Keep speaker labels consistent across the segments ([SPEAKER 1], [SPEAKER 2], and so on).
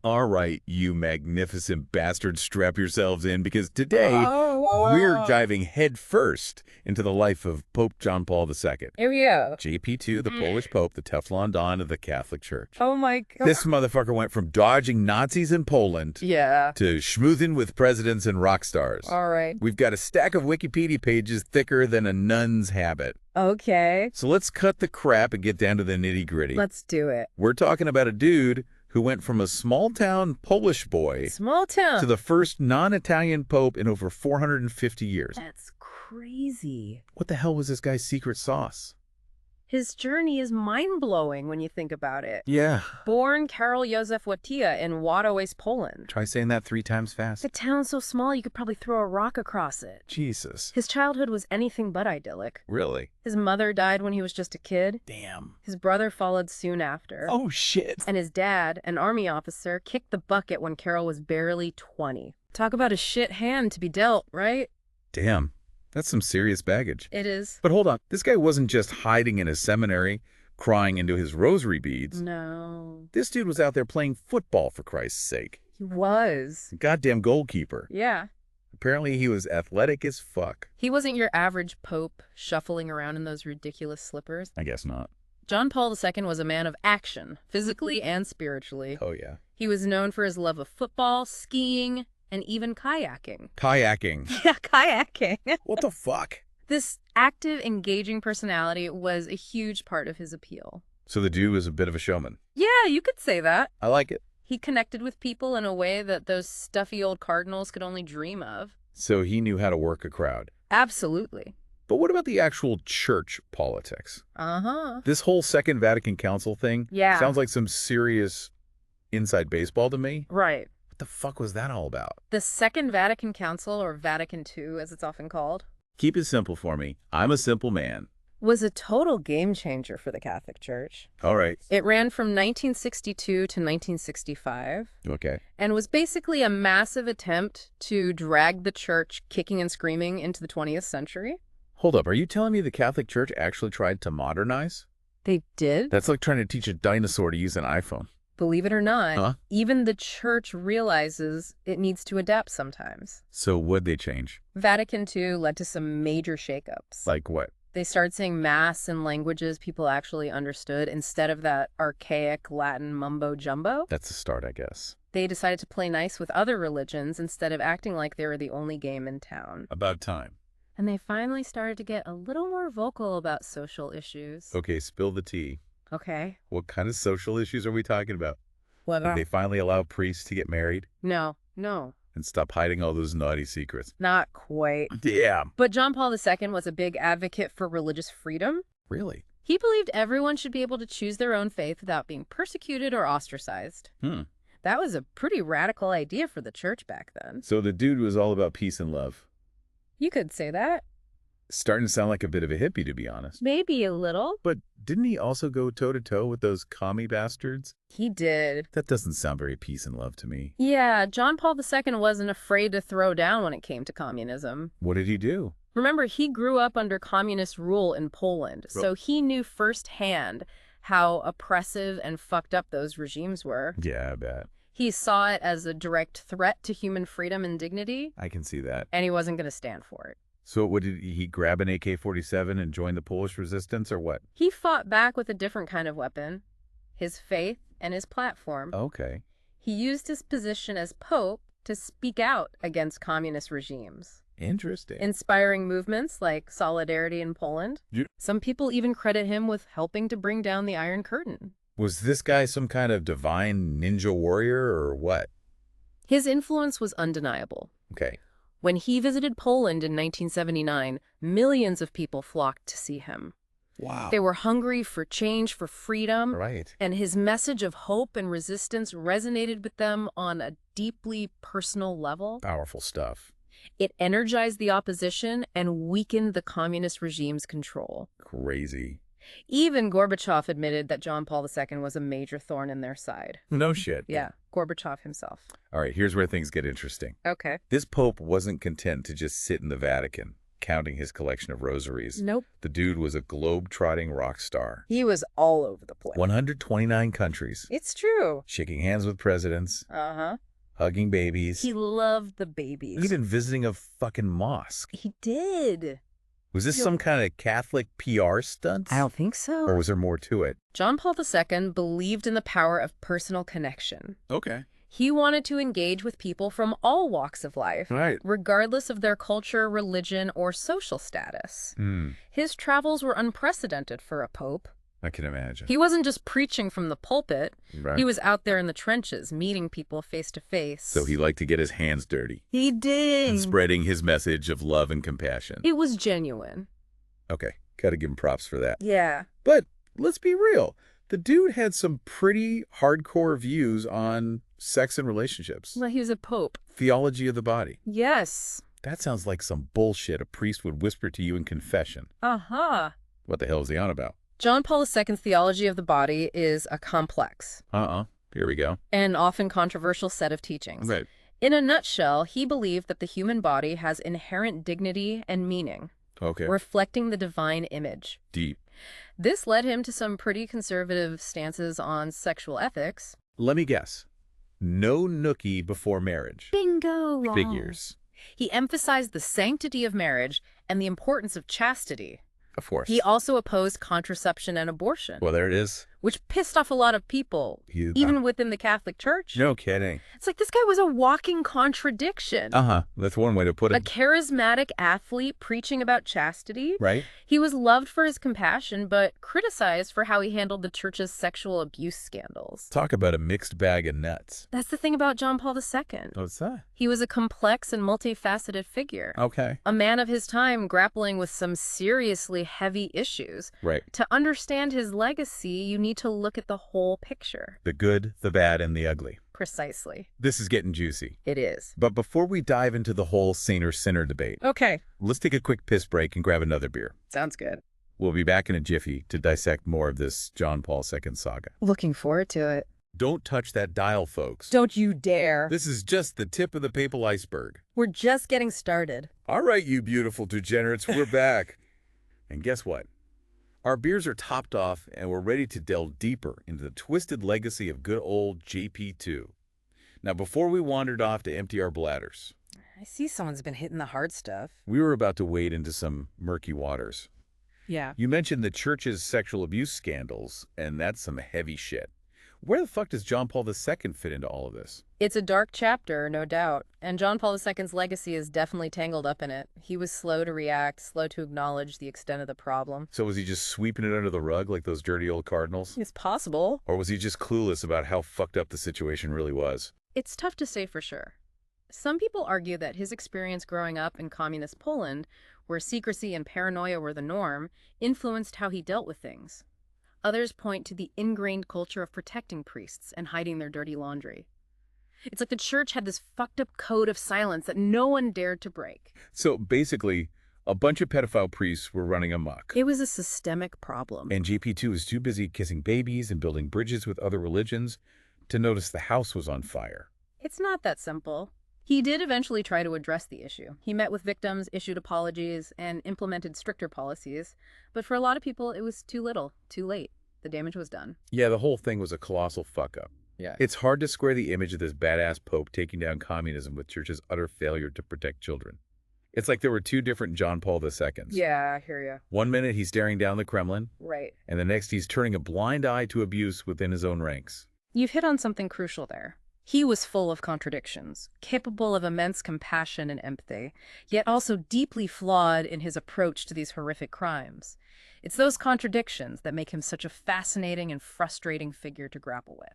[SPEAKER 1] All right, you magnificent bastards, strap yourselves in because today we're diving headfirst into the life of Pope John Paul II.
[SPEAKER 2] Here we go.
[SPEAKER 1] JP2, the Polish Pope, the Teflon Don of the Catholic Church.
[SPEAKER 2] Oh my God.
[SPEAKER 1] This motherfucker went from dodging Nazis in Poland to schmoozing with presidents and rock stars.
[SPEAKER 2] All right.
[SPEAKER 1] We've got a stack of Wikipedia pages thicker than a nun's habit.
[SPEAKER 2] Okay.
[SPEAKER 1] So let's cut the crap and get down to the nitty-gritty.
[SPEAKER 2] Let's do it.
[SPEAKER 1] We're talking about a dude who went from a small-town Polish boy to the first non-Italian pope in over 450 years.
[SPEAKER 2] That's crazy.
[SPEAKER 1] What the hell was this guy's secret sauce?
[SPEAKER 2] His journey is mind-blowing when you think about it.
[SPEAKER 1] Yeah.
[SPEAKER 2] Born Karol Józef Wojtyła in Wadowice, Poland.
[SPEAKER 1] Try saying that 3 times fast.
[SPEAKER 2] The town's so small you could probably throw a rock across it.
[SPEAKER 1] Jesus.
[SPEAKER 2] His childhood was anything but idyllic.
[SPEAKER 1] Really?
[SPEAKER 2] His mother died when he was just a kid.
[SPEAKER 1] Damn.
[SPEAKER 2] His brother followed soon after.
[SPEAKER 1] Oh, shit.
[SPEAKER 2] And his dad, an army officer, kicked the bucket when Carol was barely 20. Talk about a shit hand to be dealt, right?
[SPEAKER 1] Damn. That's some serious baggage.
[SPEAKER 2] It is.
[SPEAKER 1] But hold on. This guy wasn't just hiding in his seminary, crying into his rosary beads.
[SPEAKER 2] No.
[SPEAKER 1] This dude was out there playing football, for Christ's sake.
[SPEAKER 2] He was.
[SPEAKER 1] Goddamn goalkeeper.
[SPEAKER 2] Yeah.
[SPEAKER 1] Apparently he was athletic as fuck.
[SPEAKER 2] He wasn't your average pope shuffling around in those ridiculous slippers.
[SPEAKER 1] I guess not.
[SPEAKER 2] John Paul II was a man of action, physically and spiritually.
[SPEAKER 1] Oh, yeah.
[SPEAKER 2] He was known for his love of football, skiing, and even kayaking.
[SPEAKER 1] Kayaking.
[SPEAKER 2] Yeah, kayaking.
[SPEAKER 1] What the fuck?
[SPEAKER 2] This active, engaging personality was a huge part of his appeal.
[SPEAKER 1] So the dude was a bit of a showman.
[SPEAKER 2] Yeah, you could say that.
[SPEAKER 1] I like it.
[SPEAKER 2] He connected with people in a way that those stuffy old cardinals could only dream of.
[SPEAKER 1] So he knew how to work a crowd.
[SPEAKER 2] Absolutely.
[SPEAKER 1] But what about the actual church politics?
[SPEAKER 2] Uh-huh.
[SPEAKER 1] This whole Second Vatican Council thing sounds like some serious inside baseball to me.
[SPEAKER 2] Right.
[SPEAKER 1] What the fuck was that all about?
[SPEAKER 2] The Second Vatican Council, or Vatican II as it's often called,
[SPEAKER 1] Keep it simple for me. I'm a simple man.
[SPEAKER 2] was a total game changer for the Catholic Church.
[SPEAKER 1] All right.
[SPEAKER 2] It ran from 1962 to 1965
[SPEAKER 1] Okay.
[SPEAKER 2] and was basically a massive attempt to drag the church kicking and screaming into the 20th century.
[SPEAKER 1] Hold up. Are you telling me the Catholic Church actually tried to modernize?
[SPEAKER 2] They did.
[SPEAKER 1] That's like trying to teach a dinosaur to use an iPhone.
[SPEAKER 2] Believe it or not,
[SPEAKER 1] Huh?
[SPEAKER 2] even the church realizes it needs to adapt sometimes.
[SPEAKER 1] So what'd they change?
[SPEAKER 2] Vatican II led to some major shakeups.
[SPEAKER 1] Like what?
[SPEAKER 2] They started saying Mass in languages people actually understood instead of that archaic Latin mumbo-jumbo.
[SPEAKER 1] That's a start, I guess.
[SPEAKER 2] They decided to play nice with other religions instead of acting like they were the only game in town.
[SPEAKER 1] About time.
[SPEAKER 2] And they finally started to get a little more vocal about social issues.
[SPEAKER 1] Okay, spill the tea.
[SPEAKER 2] Okay.
[SPEAKER 1] What kind of social issues are we talking about?
[SPEAKER 2] What?
[SPEAKER 1] Did they finally allow priests to get married
[SPEAKER 2] No,
[SPEAKER 1] and stop hiding all those naughty secrets?
[SPEAKER 2] not quite.
[SPEAKER 1] Damn.
[SPEAKER 2] But John Paul II was a big advocate for religious freedom.
[SPEAKER 1] Really?
[SPEAKER 2] He believed everyone should be able to choose their own faith without being persecuted or ostracized. That was a pretty radical idea for the church back then.
[SPEAKER 1] So the dude was all about peace and love.
[SPEAKER 2] You could say that.
[SPEAKER 1] Starting to sound like a bit of a hippie, to be honest.
[SPEAKER 2] Maybe a little.
[SPEAKER 1] But didn't he also go toe-to-toe with those commie bastards?
[SPEAKER 2] He did.
[SPEAKER 1] That doesn't sound very peace and love to me.
[SPEAKER 2] Yeah, John Paul II wasn't afraid to throw down when it came to communism.
[SPEAKER 1] What did he do?
[SPEAKER 2] Remember, he grew up under communist rule in Poland, so he knew firsthand how oppressive and fucked up those regimes were.
[SPEAKER 1] Yeah, I bet.
[SPEAKER 2] He saw it as a direct threat to human freedom and dignity,
[SPEAKER 1] I can see that.
[SPEAKER 2] and he wasn't going to stand for it.
[SPEAKER 1] So what, did he grab an AK-47 and join the Polish resistance, or what?
[SPEAKER 2] He fought back with a different kind of weapon, his faith and his platform.
[SPEAKER 1] Okay.
[SPEAKER 2] He used his position as Pope to speak out against communist regimes,
[SPEAKER 1] Interesting.
[SPEAKER 2] inspiring movements like Solidarity in Poland.
[SPEAKER 1] You-
[SPEAKER 2] Some people even credit him with helping to bring down the Iron Curtain.
[SPEAKER 1] Was this guy some kind of divine ninja warrior, or what?
[SPEAKER 2] His influence was undeniable.
[SPEAKER 1] Okay.
[SPEAKER 2] When he visited Poland in 1979, millions of people flocked to see him.
[SPEAKER 1] Wow.
[SPEAKER 2] They were hungry for change, for freedom,
[SPEAKER 1] Right.
[SPEAKER 2] and his message of hope and resistance resonated with them on a deeply personal level.
[SPEAKER 1] Powerful stuff.
[SPEAKER 2] It energized the opposition and weakened the communist regime's control.
[SPEAKER 1] Crazy.
[SPEAKER 2] Even Gorbachev admitted that John Paul II was a major thorn in their side.
[SPEAKER 1] No shit.
[SPEAKER 2] Yeah, Gorbachev himself.
[SPEAKER 1] All right, here's where things get interesting.
[SPEAKER 2] Okay.
[SPEAKER 1] This pope wasn't content to just sit in the Vatican. counting his collection of rosaries.
[SPEAKER 2] Nope.
[SPEAKER 1] The dude was a globe-trotting rock star.
[SPEAKER 2] He was all over the place.
[SPEAKER 1] 129 countries.
[SPEAKER 2] It's true.
[SPEAKER 1] Shaking hands with presidents.
[SPEAKER 2] Uh-huh.
[SPEAKER 1] Hugging babies.
[SPEAKER 2] He loved the babies.
[SPEAKER 1] Even visiting a fucking mosque.
[SPEAKER 2] He did.
[SPEAKER 1] Was this some kind of Catholic PR stunt?
[SPEAKER 2] I don't think so.
[SPEAKER 1] Or was there more to it?
[SPEAKER 2] John Paul II believed in the power of personal connection.
[SPEAKER 1] Okay.
[SPEAKER 2] He wanted to engage with people from all walks of life,
[SPEAKER 1] Right.
[SPEAKER 2] regardless of their culture, religion, or social status. His travels were unprecedented for a pope.
[SPEAKER 1] I can imagine.
[SPEAKER 2] He wasn't just preaching from the pulpit.
[SPEAKER 1] Right.
[SPEAKER 2] He was out there in the trenches, meeting people face to face.
[SPEAKER 1] So he liked to get his hands dirty.
[SPEAKER 2] He did.
[SPEAKER 1] And spreading his message of love and compassion.
[SPEAKER 2] It was genuine.
[SPEAKER 1] Okay. Gotta give him props for that.
[SPEAKER 2] Yeah.
[SPEAKER 1] But let's be real. The dude had some pretty hardcore views on sex and relationships.
[SPEAKER 2] Well, he was a pope.
[SPEAKER 1] Theology of the body.
[SPEAKER 2] Yes.
[SPEAKER 1] That sounds like some bullshit a priest would whisper to you in confession.
[SPEAKER 2] Uh-huh.
[SPEAKER 1] What the hell is he on about?
[SPEAKER 2] John Paul II's theology of the body is a complex
[SPEAKER 1] Here we go.
[SPEAKER 2] and often controversial set of teachings.
[SPEAKER 1] Right.
[SPEAKER 2] In a nutshell, he believed that the human body has inherent dignity and meaning,
[SPEAKER 1] Okay.
[SPEAKER 2] reflecting the divine image.
[SPEAKER 1] Deep.
[SPEAKER 2] This led him to some pretty conservative stances on sexual ethics.
[SPEAKER 1] Let me guess. No nookie before marriage.
[SPEAKER 2] Bingo! Wrong.
[SPEAKER 1] Figures.
[SPEAKER 2] He emphasized the sanctity of marriage and the importance of chastity.
[SPEAKER 1] Of course.
[SPEAKER 2] He also opposed contraception and abortion,
[SPEAKER 1] Well, there it is.
[SPEAKER 2] which pissed off a lot of people, even within the Catholic Church.
[SPEAKER 1] No kidding.
[SPEAKER 2] It's like this guy was a walking contradiction.
[SPEAKER 1] That's one way to put
[SPEAKER 2] A
[SPEAKER 1] it.
[SPEAKER 2] charismatic athlete preaching about chastity.
[SPEAKER 1] Right?
[SPEAKER 2] He was loved for his compassion, but criticized for how he handled the church's sexual abuse scandals.
[SPEAKER 1] Talk about a mixed bag of nuts.
[SPEAKER 2] That's the thing about John Paul II.
[SPEAKER 1] What's that?
[SPEAKER 2] He was a complex and multifaceted figure.
[SPEAKER 1] Okay.
[SPEAKER 2] A man of his time grappling with some seriously heavy issues.
[SPEAKER 1] Right.
[SPEAKER 2] To understand his legacy, you need to look at the whole picture.
[SPEAKER 1] The good, the bad, and the ugly.
[SPEAKER 2] Precisely.
[SPEAKER 1] This is getting juicy.
[SPEAKER 2] It is.
[SPEAKER 1] But before we dive into the whole saint or sinner debate,
[SPEAKER 2] Okay.
[SPEAKER 1] let's take a quick piss break and grab another beer.
[SPEAKER 2] Sounds good.
[SPEAKER 1] We'll be back in a jiffy to dissect more of this John Paul II saga.
[SPEAKER 2] Looking forward to it.
[SPEAKER 1] Don't touch that dial, folks.
[SPEAKER 2] Don't you dare.
[SPEAKER 1] This is just the tip of the papal iceberg.
[SPEAKER 2] We're just getting started.
[SPEAKER 1] All right, you beautiful degenerates, we're back. And guess what? Our beers are topped off, and we're ready to delve deeper into the twisted legacy of good old JP2. Now, before we wandered off to empty our bladders,
[SPEAKER 2] I see someone's been hitting the hard stuff.
[SPEAKER 1] we were about to wade into some murky waters.
[SPEAKER 2] Yeah.
[SPEAKER 1] You mentioned the church's sexual abuse scandals, and that's some heavy shit. Where the fuck does John Paul II fit into all of this?
[SPEAKER 2] It's a dark chapter, no doubt, and John Paul II's legacy is definitely tangled up in it. He was slow to react, slow to acknowledge the extent of the problem.
[SPEAKER 1] So was he just sweeping it under the rug like those dirty old cardinals?
[SPEAKER 2] It's possible.
[SPEAKER 1] Or was he just clueless about how fucked up the situation really was?
[SPEAKER 2] It's tough to say for sure. Some people argue that his experience growing up in communist Poland, where secrecy and paranoia were the norm, influenced how he dealt with things. Others point to the ingrained culture of protecting priests and hiding their dirty laundry. It's like the church had this fucked up code of silence that no one dared to break.
[SPEAKER 1] So basically, a bunch of pedophile priests were running amok.
[SPEAKER 2] It was a systemic problem.
[SPEAKER 1] And JP2 was too busy kissing babies and building bridges with other religions to notice the house was on fire.
[SPEAKER 2] It's not that simple. He did eventually try to address the issue. He met with victims, issued apologies, and implemented stricter policies. But for a lot of people, it was too little, too late. The damage was done.
[SPEAKER 1] Yeah, the whole thing was a colossal fuck-up.
[SPEAKER 2] Yeah.
[SPEAKER 1] It's hard to square the image of this badass pope taking down communism with church's utter failure to protect children. It's like there were two different John Paul IIs.
[SPEAKER 2] Yeah, I hear you.
[SPEAKER 1] One minute he's staring down the Kremlin,
[SPEAKER 2] Right.
[SPEAKER 1] and the next he's turning a blind eye to abuse within his own ranks.
[SPEAKER 2] You've hit on something crucial there. He was full of contradictions, capable of immense compassion and empathy, yet also deeply flawed in his approach to these horrific crimes. It's those contradictions that make him such a fascinating and frustrating figure to grapple with.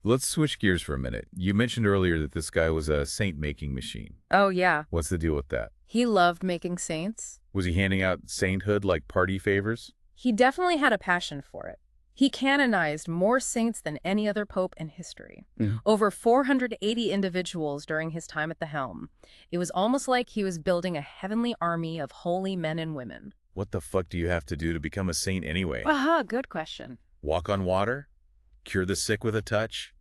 [SPEAKER 1] Let's switch gears for a minute. You mentioned earlier that this guy was a saint-making machine.
[SPEAKER 2] Oh, yeah.
[SPEAKER 1] What's the deal with that?
[SPEAKER 2] He loved making saints.
[SPEAKER 1] Was he handing out sainthood like party favors?
[SPEAKER 2] He definitely had a passion for it. He canonized more saints than any other pope in history. Over 480 individuals during his time at the helm. It was almost like he was building a heavenly army of holy men and women.
[SPEAKER 1] What the fuck do you have to do to become a saint anyway?
[SPEAKER 2] Good question.
[SPEAKER 1] Walk on water? Cure the sick with a touch?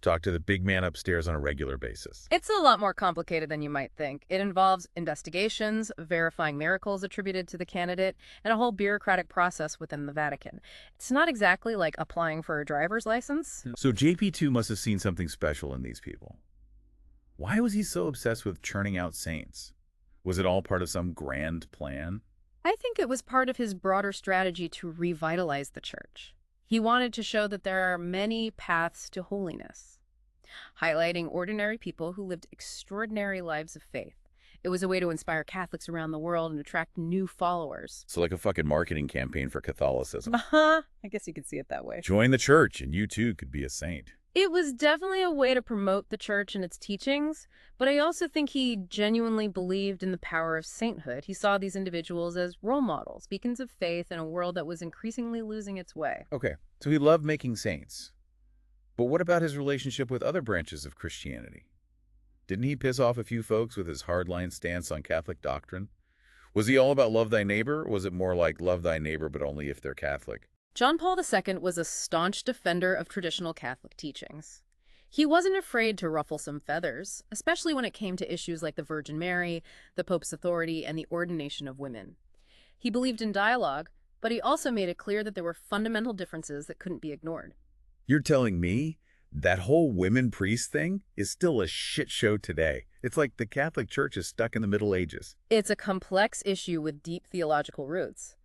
[SPEAKER 1] talk to the big man upstairs on a regular basis.
[SPEAKER 2] It's a lot more complicated than you might think. It involves investigations, verifying miracles attributed to the candidate, and a whole bureaucratic process within the Vatican. It's not exactly like applying for a driver's license.
[SPEAKER 1] So JP2 must have seen something special in these people. Why was he so obsessed with churning out saints? Was it all part of some grand plan?
[SPEAKER 2] I think it was part of his broader strategy to revitalize the church. He wanted to show that there are many paths to holiness, highlighting ordinary people who lived extraordinary lives of faith. It was a way to inspire Catholics around the world and attract new followers.
[SPEAKER 1] So like a fucking marketing campaign for Catholicism.
[SPEAKER 2] I guess you could see it that way.
[SPEAKER 1] Join the church and you too could be a saint.
[SPEAKER 2] It was definitely a way to promote the church and its teachings, but I also think he genuinely believed in the power of sainthood. He saw these individuals as role models, beacons of faith in a world that was increasingly losing its way.
[SPEAKER 1] Okay, so he loved making saints. But what about his relationship with other branches of Christianity? Didn't he piss off a few folks with his hardline stance on Catholic doctrine? Was he all about love thy neighbor, or was it more like love thy neighbor but only if they're Catholic?
[SPEAKER 2] John Paul II was a staunch defender of traditional Catholic teachings. He wasn't afraid to ruffle some feathers, especially when it came to issues like the Virgin Mary, the Pope's authority, and the ordination of women. He believed in dialogue, but he also made it clear that there were fundamental differences that couldn't be ignored.
[SPEAKER 1] You're telling me that whole women priest thing is still a shit show today? It's like the Catholic Church is stuck in the Middle Ages.
[SPEAKER 2] It's a complex issue with deep theological roots.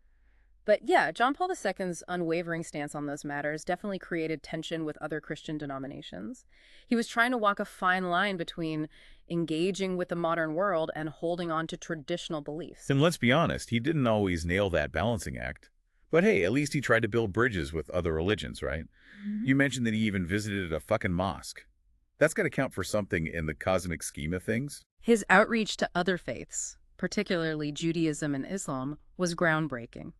[SPEAKER 2] But yeah, John Paul II's unwavering stance on those matters definitely created tension with other Christian denominations. He was trying to walk a fine line between engaging with the modern world and holding on to traditional beliefs.
[SPEAKER 1] And let's be honest, he didn't always nail that balancing act. But hey, at least he tried to build bridges with other religions, right? You mentioned that he even visited a fucking mosque. That's got to count for something in the cosmic scheme of things.
[SPEAKER 2] His outreach to other faiths, particularly Judaism and Islam, was groundbreaking.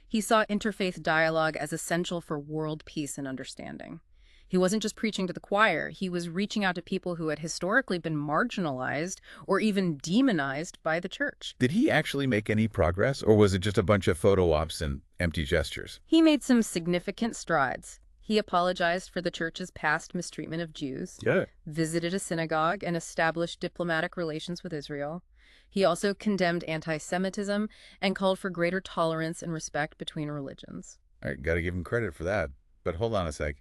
[SPEAKER 2] He saw interfaith dialogue as essential for world peace and understanding. He wasn't just preaching to the choir, he was reaching out to people who had historically been marginalized or even demonized by the church.
[SPEAKER 1] Did he actually make any progress, or was it just a bunch of photo ops and empty gestures?
[SPEAKER 2] He made some significant strides. He apologized for the church's past mistreatment of Jews, visited a synagogue, and established diplomatic relations with Israel. He also condemned anti-Semitism and called for greater tolerance and respect between religions.
[SPEAKER 1] All right, gotta give him credit for that. But hold on a sec.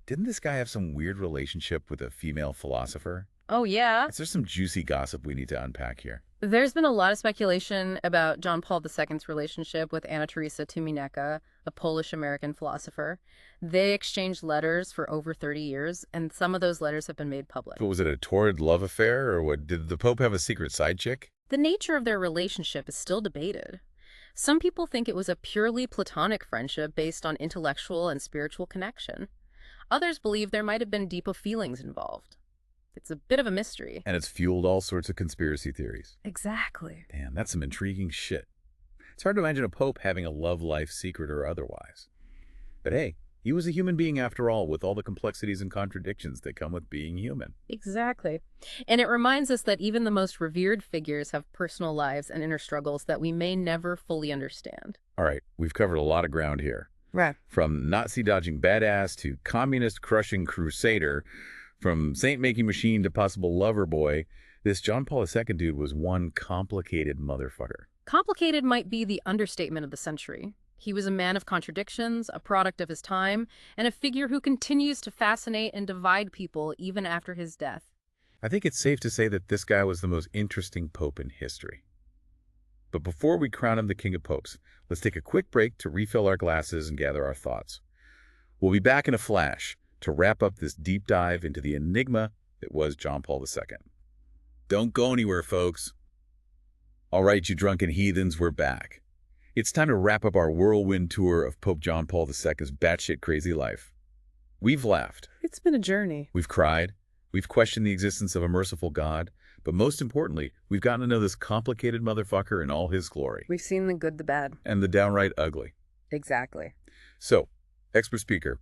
[SPEAKER 1] Didn't this guy have some weird relationship with a female philosopher?
[SPEAKER 2] Oh, yeah?
[SPEAKER 1] Is there some juicy gossip we need to unpack here?
[SPEAKER 2] There's been a lot of speculation about John Paul II's relationship with Anna Teresa Tymieniecka, a Polish-American philosopher. They exchanged letters for over 30 years, and some of those letters have been made public.
[SPEAKER 1] But was it a torrid love affair, or what? Did the Pope have a secret side chick?
[SPEAKER 2] The nature of their relationship is still debated. Some people think it was a purely platonic friendship based on intellectual and spiritual connection. Others believe there might have been deeper feelings involved. It's a bit of a mystery.
[SPEAKER 1] And it's fueled all sorts of conspiracy theories.
[SPEAKER 2] Exactly.
[SPEAKER 1] Damn, that's some intriguing shit. It's hard to imagine a pope having a love life, secret or otherwise. But hey, he was a human being after all, with all the complexities and contradictions that come with being human.
[SPEAKER 2] Exactly. And it reminds us that even the most revered figures have personal lives and inner struggles that we may never fully understand.
[SPEAKER 1] All right, we've covered a lot of ground here.
[SPEAKER 2] Right.
[SPEAKER 1] From Nazi-dodging badass to communist-crushing crusader, from saint-making machine to possible lover boy, this John Paul II dude was one complicated motherfucker.
[SPEAKER 2] Complicated might be the understatement of the century. He was a man of contradictions, a product of his time, and a figure who continues to fascinate and divide people even after his death.
[SPEAKER 1] I think it's safe to say that this guy was the most interesting pope in history. But before we crown him the king of popes, let's take a quick break to refill our glasses and gather our thoughts. We'll be back in a flash to wrap up this deep dive into the enigma that was John Paul II. Don't go anywhere, folks. All right, you drunken heathens, we're back. It's time to wrap up our whirlwind tour of Pope John Paul II's batshit crazy life. We've laughed.
[SPEAKER 2] It's been a journey.
[SPEAKER 1] We've cried. We've questioned the existence of a merciful God. But most importantly, we've gotten to know this complicated motherfucker in all his glory.
[SPEAKER 2] We've seen the good, the bad.
[SPEAKER 1] And the downright ugly.
[SPEAKER 2] Exactly.
[SPEAKER 1] So, expert speaker,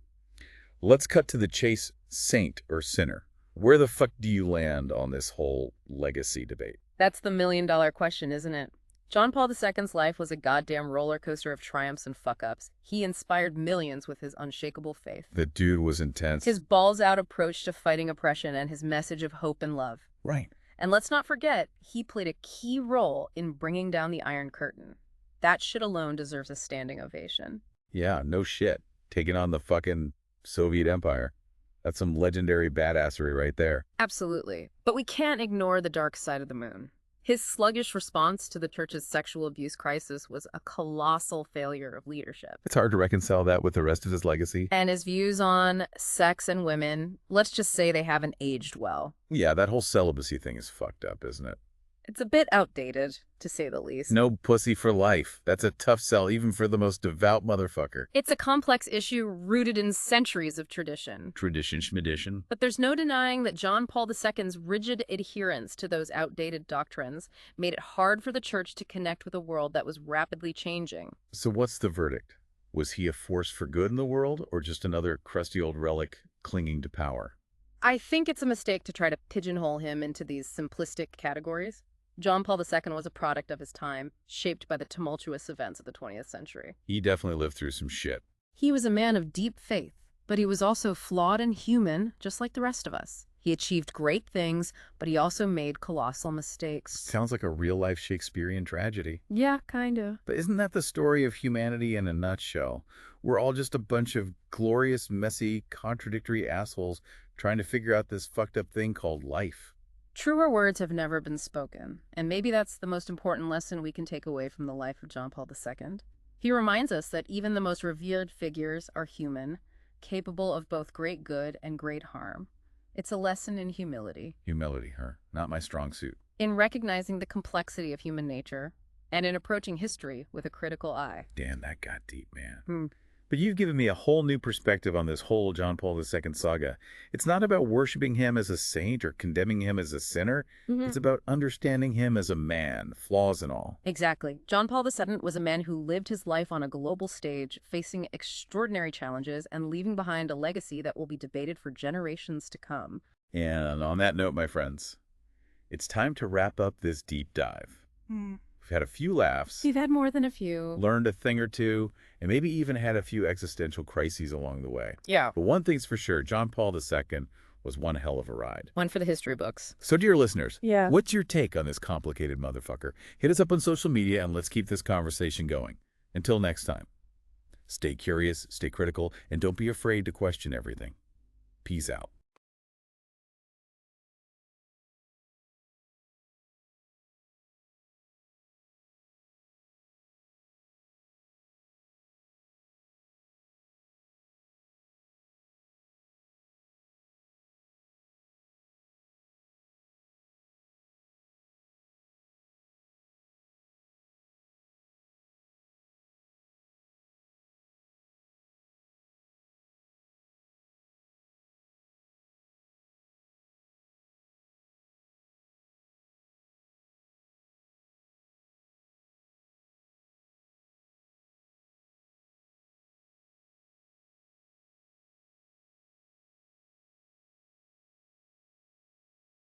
[SPEAKER 1] let's cut to the chase, saint or sinner. Where the fuck do you land on this whole legacy debate?
[SPEAKER 2] That's the million-dollar question, isn't it? John Paul II's life was a goddamn roller coaster of triumphs and fuck-ups. He inspired millions with his unshakable faith.
[SPEAKER 1] The dude was intense.
[SPEAKER 2] His balls-out approach to fighting oppression and his message of hope and love.
[SPEAKER 1] Right.
[SPEAKER 2] And let's not forget, he played a key role in bringing down the Iron Curtain. That shit alone deserves a standing ovation.
[SPEAKER 1] Yeah, no shit. Taking on the fucking Soviet Empire. That's some legendary badassery right there.
[SPEAKER 2] Absolutely. But we can't ignore the dark side of the moon. His sluggish response to the church's sexual abuse crisis was a colossal failure of leadership.
[SPEAKER 1] It's hard to reconcile that with the rest of his legacy.
[SPEAKER 2] And his views on sex and women, let's just say they haven't aged well.
[SPEAKER 1] Yeah, that whole celibacy thing is fucked up, isn't it?
[SPEAKER 2] It's a bit outdated, to say the least.
[SPEAKER 1] No pussy for life. That's a tough sell even for the most devout motherfucker.
[SPEAKER 2] It's a complex issue rooted in centuries of tradition.
[SPEAKER 1] Tradition schmedition.
[SPEAKER 2] But there's no denying that John Paul II's rigid adherence to those outdated doctrines made it hard for the church to connect with a world that was rapidly changing.
[SPEAKER 1] So what's the verdict? Was he a force for good in the world or just another crusty old relic clinging to power?
[SPEAKER 2] I think it's a mistake to try to pigeonhole him into these simplistic categories. John Paul II was a product of his time, shaped by the tumultuous events of the 20th century.
[SPEAKER 1] He definitely lived through some shit.
[SPEAKER 2] He was a man of deep faith, but he was also flawed and human, just like the rest of us. He achieved great things, but he also made colossal mistakes.
[SPEAKER 1] Sounds like a real-life Shakespearean tragedy.
[SPEAKER 2] Yeah, kinda.
[SPEAKER 1] But isn't that the story of humanity in a nutshell? We're all just a bunch of glorious, messy, contradictory assholes trying to figure out this fucked up thing called life.
[SPEAKER 2] Truer words have never been spoken, and maybe that's the most important lesson we can take away from the life of John Paul II. He reminds us that even the most revered figures are human, capable of both great good and great harm. It's a lesson in humility.
[SPEAKER 1] Humility, not my strong suit.
[SPEAKER 2] In recognizing the complexity of human nature, and in approaching history with a critical eye.
[SPEAKER 1] Damn, that got deep, man. But you've given me a whole new perspective on this whole John Paul II saga. It's not about worshiping him as a saint or condemning him as a sinner. It's about understanding him as a man, flaws and all.
[SPEAKER 2] Exactly. John Paul II was a man who lived his life on a global stage, facing extraordinary challenges and leaving behind a legacy that will be debated for generations to come.
[SPEAKER 1] And on that note, my friends, it's time to wrap up this deep dive. We've had a few laughs.
[SPEAKER 2] We've had more than a few.
[SPEAKER 1] Learned a thing or two, and maybe even had a few existential crises along the way.
[SPEAKER 2] Yeah.
[SPEAKER 1] But one thing's for sure, John Paul II was one hell of a ride.
[SPEAKER 2] One for the history books.
[SPEAKER 1] So dear listeners,
[SPEAKER 2] Yeah.
[SPEAKER 1] what's your take on this complicated motherfucker? Hit us up on social media and let's keep this conversation going. Until next time, stay curious, stay critical, and don't be afraid to question everything. Peace out.